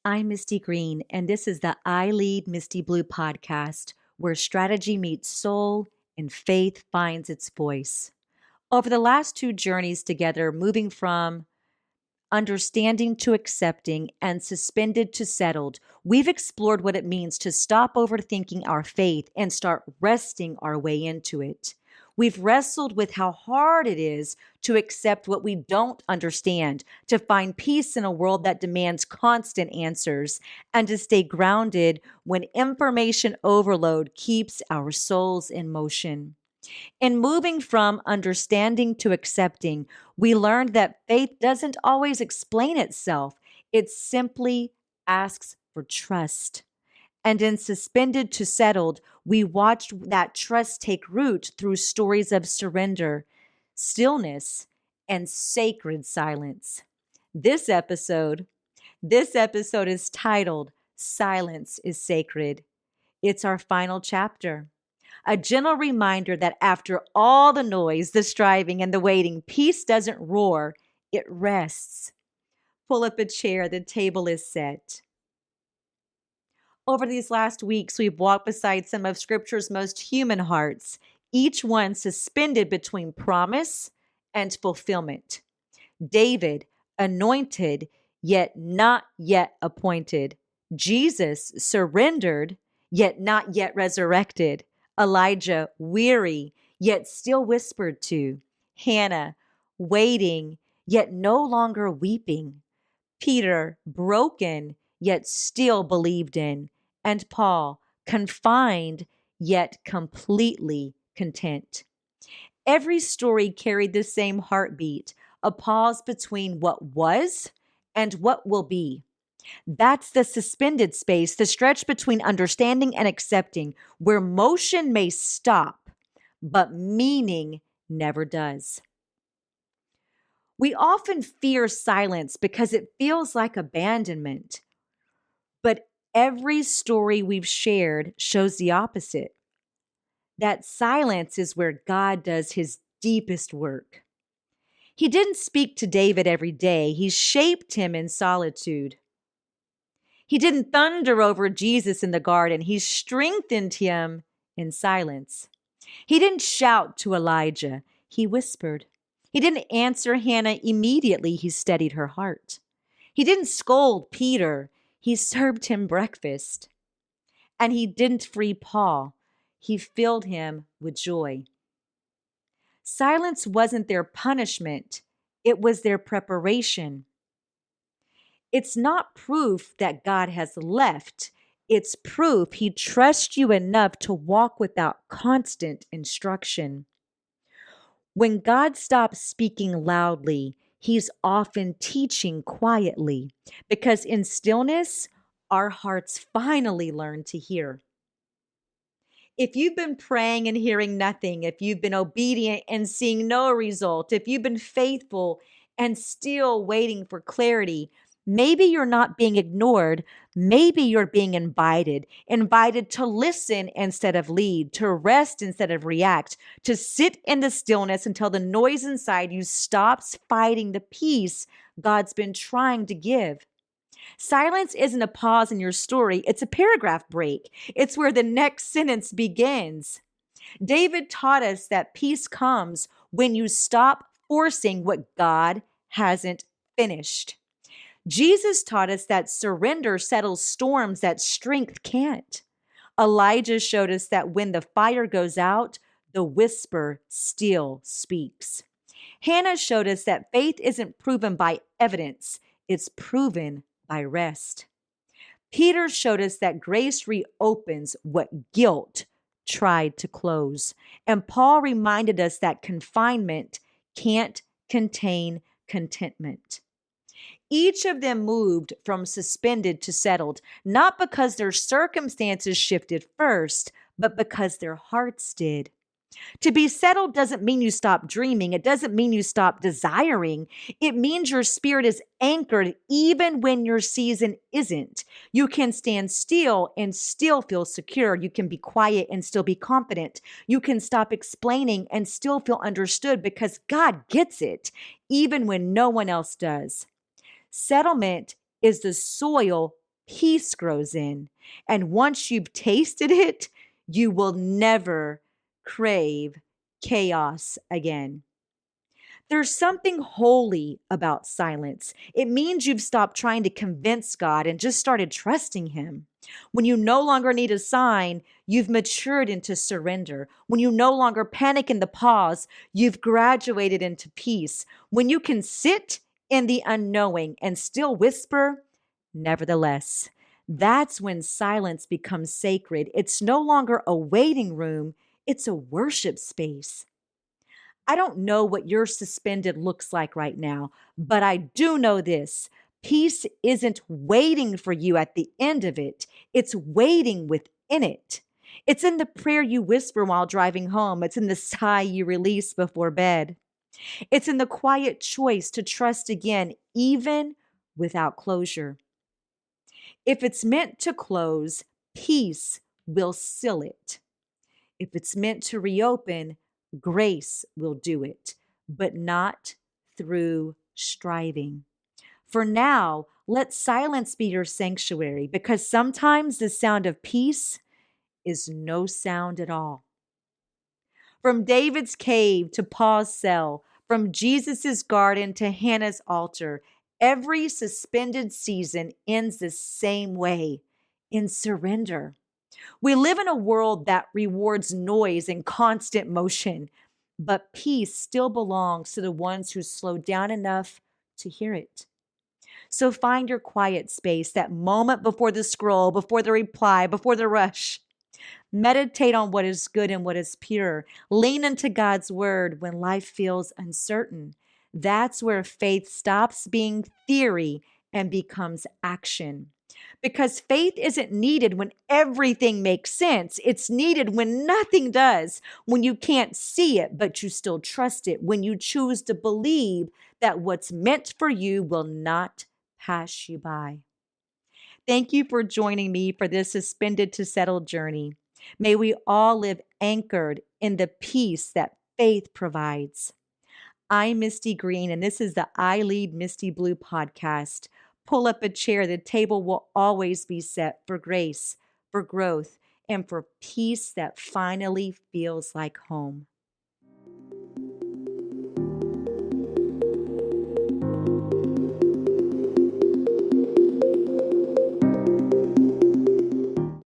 I'm Misti Green, and this is the I Lead Misti Blue podcast, where strategy meets soul and faith finds its voice. Over the last two journeys together, moving from understanding to accepting and suspended to settled, we've explored what it means to stop overthinking our faith and start resting our way into it. We've wrestled with how hard it is to accept what we don't understand, to find peace in a world that demands constant answers, and to stay grounded when information overload keeps our souls in motion. In moving from understanding to accepting, we learned that faith doesn't always explain itself. It simply asks for trust. And in suspended to settled, we watched that trust take root through stories of surrender, stillness, and sacred silence. This episode, this episode is titled Silence is Sacred. It's our final chapter. A gentle reminder that after all the noise, the striving, and the waiting, peace doesn't roar, it rests. Pull up a chair, the table is set. Over these last weeks, we've walked beside some of Scripture's most human hearts, each one suspended between promise and fulfillment. David, anointed, yet not yet appointed. Jesus, surrendered, yet not yet resurrected. Elijah, weary, yet still whispered to. Hannah, waiting, yet no longer weeping. Peter, broken, yet still believed in. And Paul, confined, yet completely content. Every story carried the same heartbeat, a pause between what was and what will be. That's the suspended space, the stretch between understanding and accepting, where motion may stop, but meaning never does. We often fear silence because it feels like abandonment. But every story we've shared shows the opposite. That silence is where God does his deepest work. He didn't speak to David every day. He shaped him in solitude. He didn't thunder over Jesus in the garden. He strengthened him in silence. He didn't shout to Elijah. He whispered. He didn't answer Hannah immediately. He steadied her heart. He didn't scold Peter. He served him breakfast. And he didn't free Paul. He filled him with joy. Silence wasn't their punishment. It was their preparation. It's not proof that God has left. It's proof he trusts you enough to walk without constant instruction. When God stops speaking loudly, he's often teaching quietly, because in stillness, our hearts finally learn to hear. If you've been praying and hearing nothing, if you've been obedient and seeing no result, if you've been faithful and still waiting for clarity, maybe you're not being ignored. Maybe you're being invited to listen instead of lead, to rest instead of react, to sit in the stillness until the noise inside you stops fighting the peace God's been trying to give. Silence isn't a pause in your story. It's a paragraph break. It's where the next sentence begins. David taught us that peace comes when you stop forcing what God hasn't finished. Jesus taught us that surrender settles storms that strength can't. Elijah showed us that when the fire goes out, the whisper still speaks. Hannah showed us that faith isn't proven by evidence, it's proven by rest. Peter showed us that grace reopens what guilt tried to close. And Paul reminded us that confinement can't contain contentment. Each of them moved from suspended to settled, not because their circumstances shifted first, but because their hearts did. To be settled doesn't mean you stop dreaming. It doesn't mean you stop desiring. It means your spirit is anchored even when your season isn't. You can stand still and still feel secure. You can be quiet and still be confident. You can stop explaining and still feel understood because God gets it, even when no one else does. Settlement is the soil peace grows in. And once you've tasted it, you will never crave chaos again. There's something holy about silence. It means you've stopped trying to convince God and just started trusting Him. When you no longer need a sign, you've matured into surrender. When you no longer panic in the pause, you've graduated into peace. When you can sit in the unknowing and still whisper, nevertheless, that's when silence becomes sacred. It's no longer a waiting room, it's a worship space. I don't know what your suspended looks like right now, but I do know this. Peace isn't waiting for you at the end of it, it's waiting within it. It's in the prayer you whisper while driving home, it's in the sigh you release before bed. It's in the quiet choice to trust again, even without closure. If it's meant to close, peace will seal it. If it's meant to reopen, grace will do it, but not through striving. For now, let silence be your sanctuary because sometimes the sound of peace is no sound at all. From David's cave to Paul's cell, from Jesus's garden to Hannah's altar, every suspended season ends the same way, in surrender. We live in a world that rewards noise and constant motion, but peace still belongs to the ones who slow down enough to hear it. So find your quiet space, that moment before the scroll, before the reply, before the rush. Meditate on what is good and what is pure. Lean into God's word when life feels uncertain. That's where faith stops being theory and becomes action. Because faith isn't needed when everything makes sense. It's needed when nothing does, when you can't see it, but you still trust it, when you choose to believe that what's meant for you will not pass you by. Thank you for joining me for this suspended to settled journey. May we all live anchored in the peace that faith provides. I'm Misti Green, and this is the I Lead Misti Blue podcast. Pull up a chair. The table will always be set for grace, for growth, and for peace that finally feels like home.